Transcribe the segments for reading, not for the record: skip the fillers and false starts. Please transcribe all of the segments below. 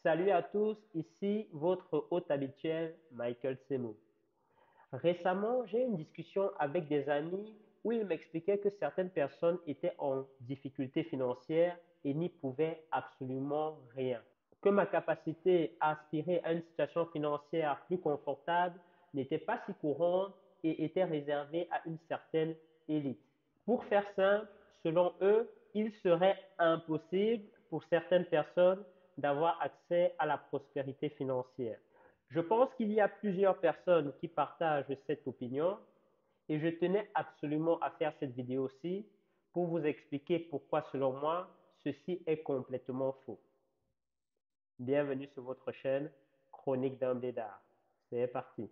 Salut à tous, ici votre hôte habituel, Michael Semo. Récemment, j'ai eu une discussion avec des amis où ils m'expliquaient que certaines personnes étaient en difficulté financière et n'y pouvaient absolument rien. Que ma capacité à aspirer à une situation financière plus confortable n'était pas si courante et était réservée à une certaine élite. Pour faire simple, selon eux, il serait impossible pour certaines personnes d'avoir accès à la prospérité financière. Je pense qu'il y a plusieurs personnes qui partagent cette opinion et je tenais absolument à faire cette vidéo-ci pour vous expliquer pourquoi, selon moi, ceci est complètement faux. Bienvenue sur votre chaîne Chronique d'un blédard. C'est parti.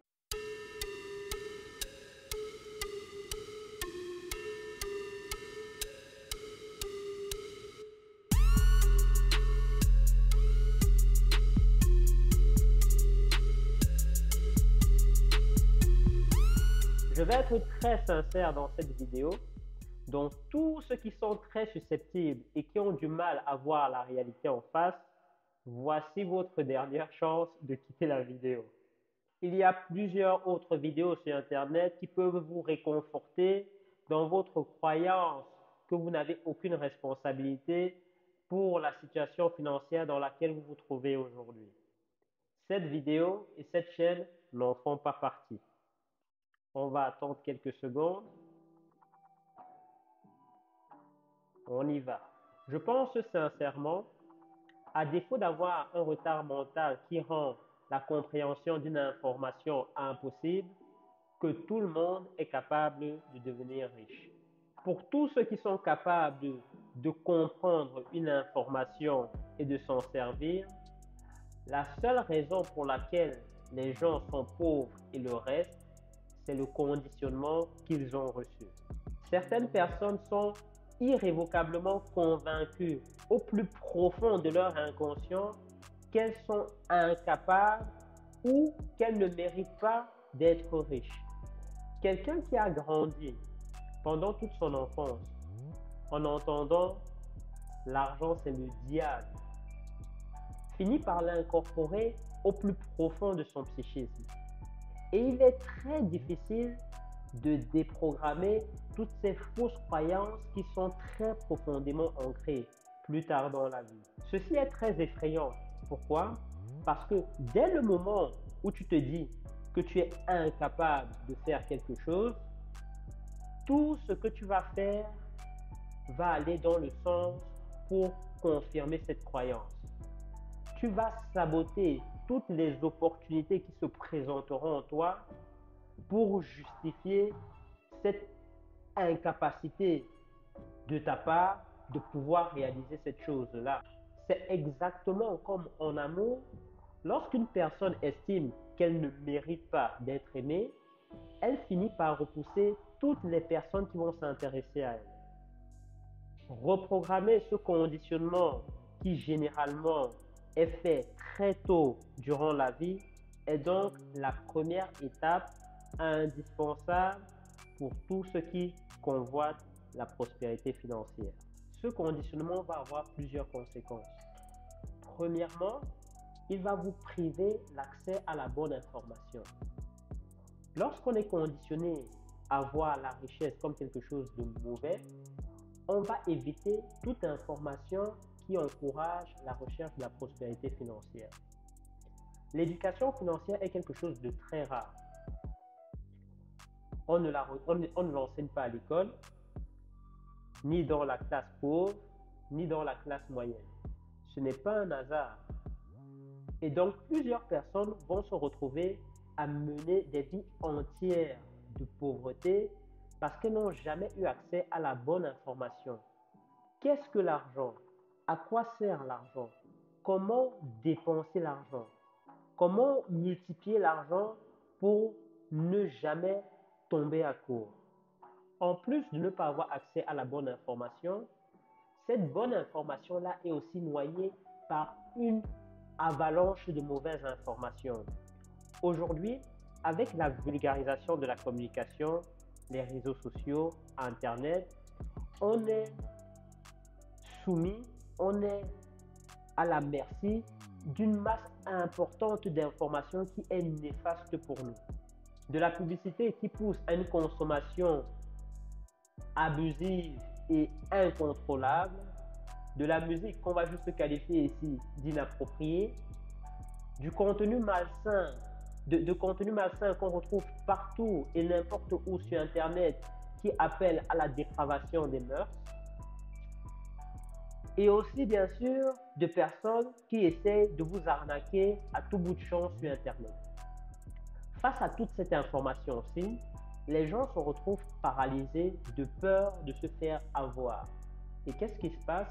Je vais être très sincère dans cette vidéo. Donc, tous ceux qui sont très susceptibles et qui ont du mal à voir la réalité en face, voici votre dernière chance de quitter la vidéo. Il y a plusieurs autres vidéos sur Internet qui peuvent vous réconforter dans votre croyance que vous n'avez aucune responsabilité pour la situation financière dans laquelle vous vous trouvez aujourd'hui. Cette vidéo et cette chaîne n'en font pas partie. On va attendre quelques secondes. On y va. Je pense sincèrement, à défaut d'avoir un retard mental qui rend la compréhension d'une information impossible, que tout le monde est capable de devenir riche. Pour tous ceux qui sont capables de comprendre une information et de s'en servir, la seule raison pour laquelle les gens sont pauvres et le reste, c'est le conditionnement qu'ils ont reçu. Certaines personnes sont irrévocablement convaincues au plus profond de leur inconscient qu'elles sont incapables ou qu'elles ne méritent pas d'être riches. Quelqu'un qui a grandi pendant toute son enfance en entendant l'argent c'est le diable finit par l'incorporer au plus profond de son psychisme. Et il est très difficile de déprogrammer toutes ces fausses croyances qui sont très profondément ancrées plus tard dans la vie. Ceci est très effrayant. Pourquoi? Parce que dès le moment où tu te dis que tu es incapable de faire quelque chose, tout ce que tu vas faire va aller dans le sens pour confirmer cette croyance. Tu vas saboter toutes les opportunités qui se présenteront en toi pour justifier cette incapacité de ta part de pouvoir réaliser cette chose-là. C'est exactement comme en amour, lorsqu'une personne estime qu'elle ne mérite pas d'être aimée, elle finit par repousser toutes les personnes qui vont s'intéresser à elle. Reprogrammer ce conditionnement qui généralement est fait très tôt durant la vie est donc la première étape indispensable pour tous ceux qui convoitent la prospérité financière. Ce conditionnement va avoir plusieurs conséquences. Premièrement, il va vous priver l'accès à la bonne information. Lorsqu'on est conditionné à voir la richesse comme quelque chose de mauvais, on va éviter toute information qui encourage la recherche de la prospérité financière. L'éducation financière est quelque chose de très rare. On ne l'enseigne pas à l'école, ni dans la classe pauvre, ni dans la classe moyenne. Ce n'est pas un hasard. Et donc, plusieurs personnes vont se retrouver à mener des vies entières de pauvreté parce qu'elles n'ont jamais eu accès à la bonne information. Qu'est-ce que l'argent? À quoi sert l'argent? Comment dépenser l'argent? Comment multiplier l'argent pour ne jamais tomber à court? En plus de ne pas avoir accès à la bonne information, cette bonne information-là est aussi noyée par une avalanche de mauvaises informations. Aujourd'hui, avec la vulgarisation de la communication, les réseaux sociaux, Internet, on est soumis, on est à la merci d'une masse importante d'informations qui est néfaste pour nous. De la publicité qui pousse à une consommation abusive et incontrôlable, de la musique qu'on va juste qualifier ici d'inappropriée, du contenu malsain, de contenu malsain qu'on retrouve partout et n'importe où sur Internet qui appelle à la dépravation des mœurs, et aussi bien sûr de personnes qui essaient de vous arnaquer à tout bout de champ sur Internet. Face à toute cette information-ci, les gens se retrouvent paralysés de peur de se faire avoir. Et qu'est-ce qui se passe?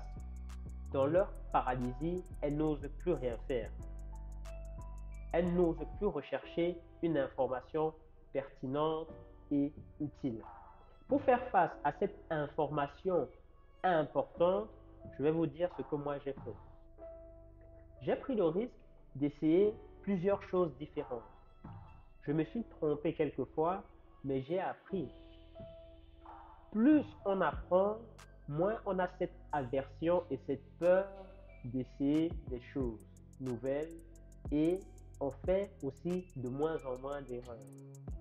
Dans leur paralysie, elles n'osent plus rien faire. Elles n'osent plus rechercher une information pertinente et utile. Pour faire face à cette information importante, je vais vous dire ce que moi j'ai fait. J'ai pris le risque d'essayer plusieurs choses différentes. Je me suis trompé quelquefois, mais j'ai appris. Plus on apprend, moins on a cette aversion et cette peur d'essayer des choses nouvelles et on fait aussi de moins en moins d'erreurs.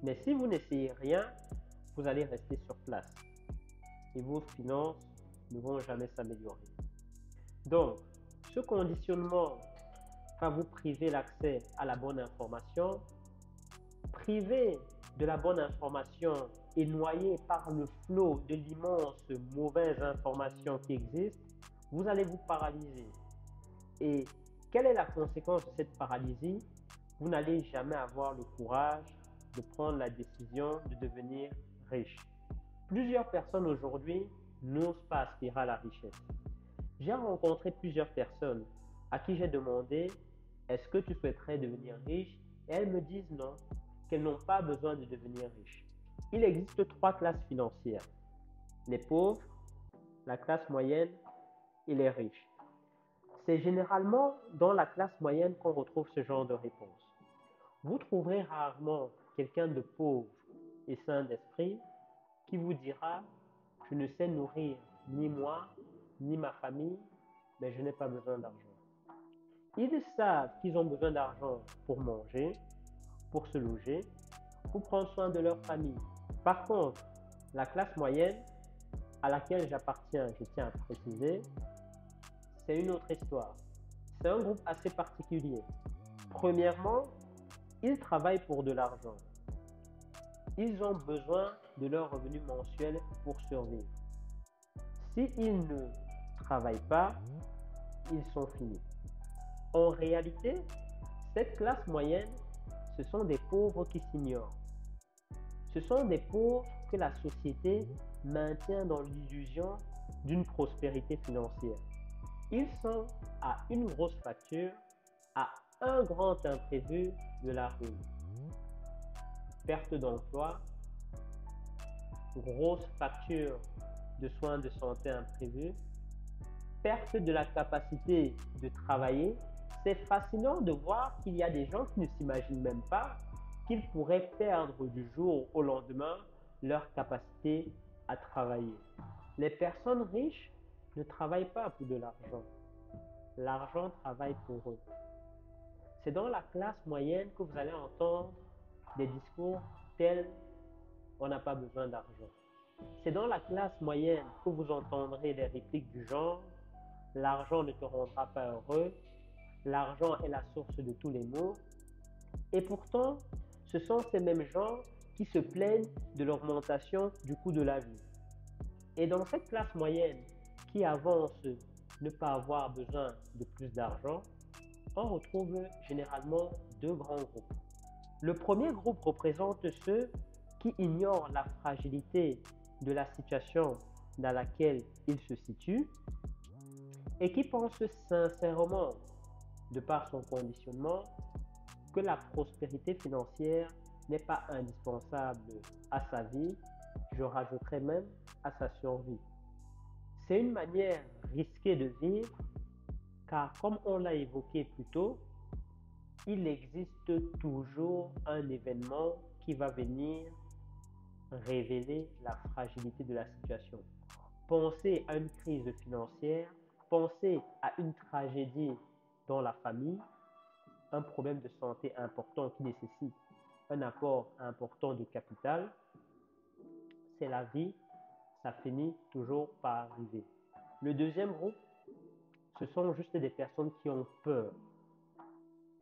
Mais si vous n'essayez rien, vous allez rester sur place et vos finances ne vont jamais s'améliorer. Donc, ce conditionnement va vous priver l'accès à la bonne information. Privé de la bonne information et noyé par le flot de l'immense mauvaise information qui existe, vous allez vous paralyser. Et quelle est la conséquence de cette paralysie? Vous n'allez jamais avoir le courage de prendre la décision de devenir riche. Plusieurs personnes aujourd'hui n'osent pas aspirer à la richesse. J'ai rencontré plusieurs personnes à qui j'ai demandé « Est-ce que tu souhaiterais devenir riche ?» Et elles me disent non, qu'elles n'ont pas besoin de devenir riches. Il existe trois classes financières, les pauvres, la classe moyenne et les riches. C'est généralement dans la classe moyenne qu'on retrouve ce genre de réponse. Vous trouverez rarement quelqu'un de pauvre et sain d'esprit qui vous dira « Je ne sais nourrir ni moi, ni ma famille, mais je n'ai pas besoin d'argent. » Ils savent qu'ils ont besoin d'argent pour manger, pour se loger, pour prendre soin de leur famille. Par contre, la classe moyenne, à laquelle j'appartiens, je tiens à préciser, c'est une autre histoire. C'est un groupe assez particulier. Premièrement, ils travaillent pour de l'argent. Ils ont besoin de leur revenu mensuel pour survivre. S'ils ne travaillent pas, ils sont finis. En réalité, cette classe moyenne, ce sont des pauvres qui s'ignorent. Ce sont des pauvres que la société maintient dans l'illusion d'une prospérité financière. Ils sont à une grosse facture, à un grand imprévu de la ruine. Perte d'emploi, grosse facture de soins de santé imprévus, perte de la capacité de travailler. C'est fascinant de voir qu'il y a des gens qui ne s'imaginent même pas qu'ils pourraient perdre du jour au lendemain leur capacité à travailler. Les personnes riches ne travaillent pas pour de l'argent. L'argent travaille pour eux. C'est dans la classe moyenne que vous allez entendre des discours tels « on n'a pas besoin d'argent ». C'est dans la classe moyenne que vous entendrez des répliques du genre « l'argent ne te rendra pas heureux », « l'argent est la source de tous les maux ». Et pourtant, ce sont ces mêmes gens qui se plaignent de l'augmentation du coût de la vie. Et dans cette classe moyenne qui avance ne pas avoir besoin de plus d'argent, on retrouve généralement deux grands groupes. Le premier groupe représente ceux qui ignorent la fragilité de la situation dans laquelle ils se situent et qui pensent sincèrement, de par son conditionnement, que la prospérité financière n'est pas indispensable à sa vie, je rajouterais même à sa survie. C'est une manière risquée de vivre car comme on l'a évoqué plus tôt, il existe toujours un événement qui va venir révéler la fragilité de la situation. Pensez à une crise financière, pensez à une tragédie dans la famille, un problème de santé important qui nécessite un apport important de capital, c'est la vie, ça finit toujours par arriver. Le deuxième groupe, ce sont juste des personnes qui ont peur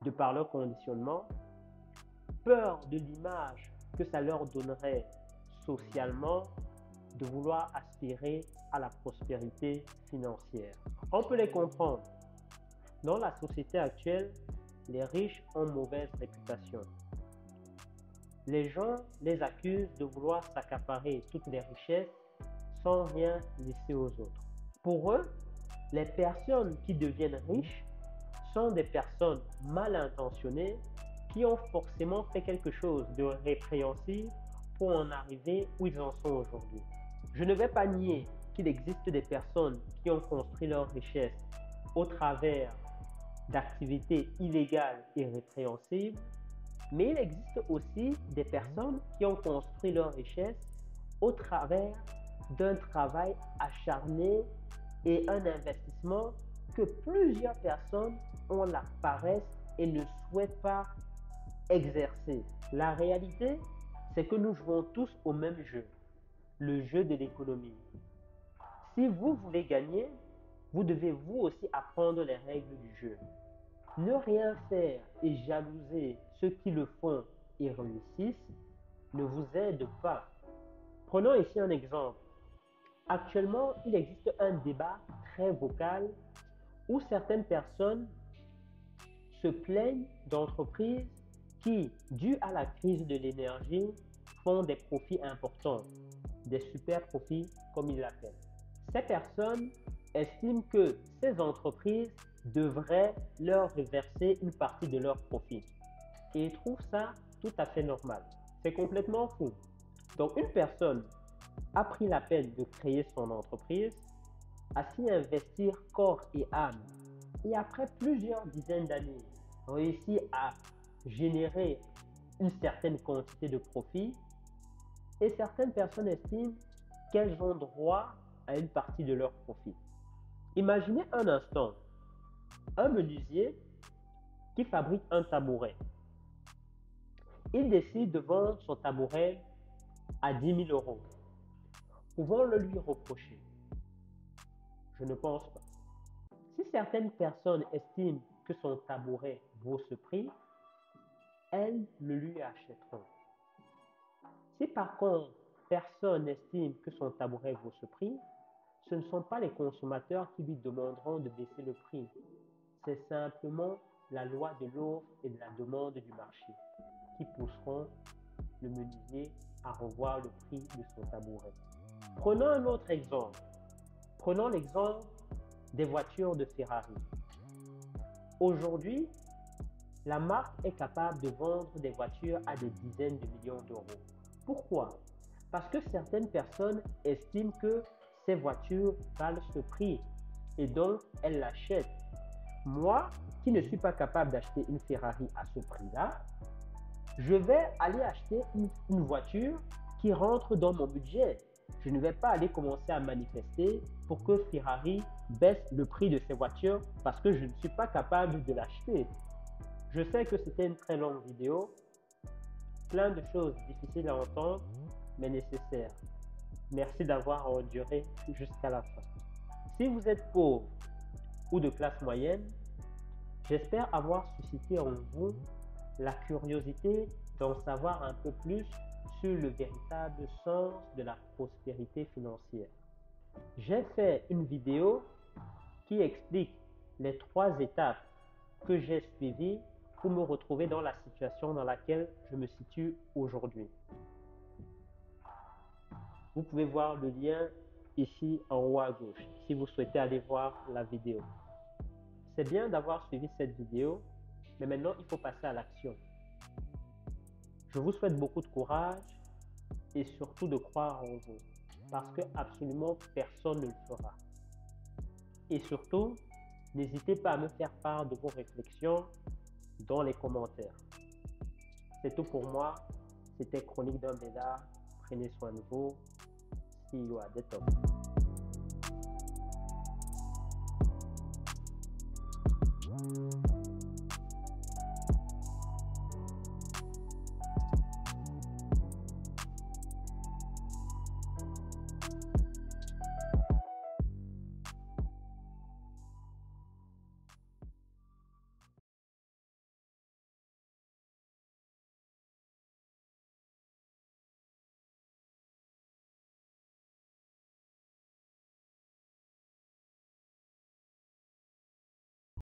de par leur conditionnement, peur de l'image que ça leur donnerait socialement, de vouloir aspirer à la prospérité financière. On peut les comprendre. Dans la société actuelle, les riches ont mauvaise réputation. Les gens les accusent de vouloir s'accaparer toutes les richesses sans rien laisser aux autres. Pour eux, les personnes qui deviennent riches sont des personnes mal intentionnées qui ont forcément fait quelque chose de répréhensible pour en arriver où ils en sont aujourd'hui. Je ne vais pas nier qu'il existe des personnes qui ont construit leur richesse au travers d'activités illégales et répréhensibles, mais il existe aussi des personnes qui ont construit leur richesse au travers d'un travail acharné et un investissement que plusieurs personnes ont la paresse et ne souhaitent pas exercer. La réalité, c'est que nous jouons tous au même jeu, le jeu de l'économie. Si vous voulez gagner, vous devez vous aussi apprendre les règles du jeu. Ne rien faire et jalouser ceux qui le font et réussissent ne vous aide pas. Prenons ici un exemple. Actuellement, il existe un débat très vocal où certaines personnes se plaignent d'entreprises qui, dû à la crise de l'énergie, font des profits importants, des super profits comme ils l'appellent. Ces personnes estiment que ces entreprises devraient leur reverser une partie de leurs profits et ils trouvent ça tout à fait normal. C'est complètement fou. Donc une personne a pris la peine de créer son entreprise, a s'y investir corps et âme et après plusieurs dizaines d'années réussit à générer une certaine quantité de profit et certaines personnes estiment qu'elles ont droit à une partie de leur profit. Imaginez un instant un menuisier qui fabrique un tabouret. Il décide de vendre son tabouret à 10 000 euros. Pouvons le lui reprocher? Je ne pense pas. Si certaines personnes estiment que son tabouret vaut ce prix, elles le lui achèteront. Si par contre, personne n'estime que son tabouret vaut ce prix, ce ne sont pas les consommateurs qui lui demanderont de baisser le prix. C'est simplement la loi de l'offre et de la demande du marché qui pousseront le menuisier à revoir le prix de son tabouret. Prenons un autre exemple. Prenons l'exemple des voitures de Ferrari. Aujourd'hui, la marque est capable de vendre des voitures à des dizaines de millions d'euros. Pourquoi? Parce que certaines personnes estiment que ces voitures valent ce prix et donc elles l'achètent. Moi, qui ne suis pas capable d'acheter une Ferrari à ce prix-là, je vais aller acheter une voiture qui rentre dans mon budget. Je ne vais pas aller commencer à manifester pour que Ferrari baisse le prix de ses voitures parce que je ne suis pas capable de l'acheter. Je sais que c'était une très longue vidéo, plein de choses difficiles à entendre, mais nécessaires. Merci d'avoir enduré jusqu'à la fin. Si vous êtes pauvre ou de classe moyenne, j'espère avoir suscité en vous la curiosité d'en savoir un peu plus sur le véritable sens de la prospérité financière. J'ai fait une vidéo qui explique les 3 étapes que j'ai suivies pour me retrouver dans la situation dans laquelle je me situe aujourd'hui. Vous pouvez voir le lien ici en haut à gauche si vous souhaitez aller voir la vidéo. C'est bien d'avoir suivi cette vidéo, mais maintenant il faut passer à l'action. Je vous souhaite beaucoup de courage et surtout de croire en vous, parce que absolument personne ne le fera. Et surtout, n'hésitez pas à me faire part de vos réflexions dans les commentaires. C'est tout pour moi. C'était Chronique d'un Bédard. Prenez soin de vous. See you at the top.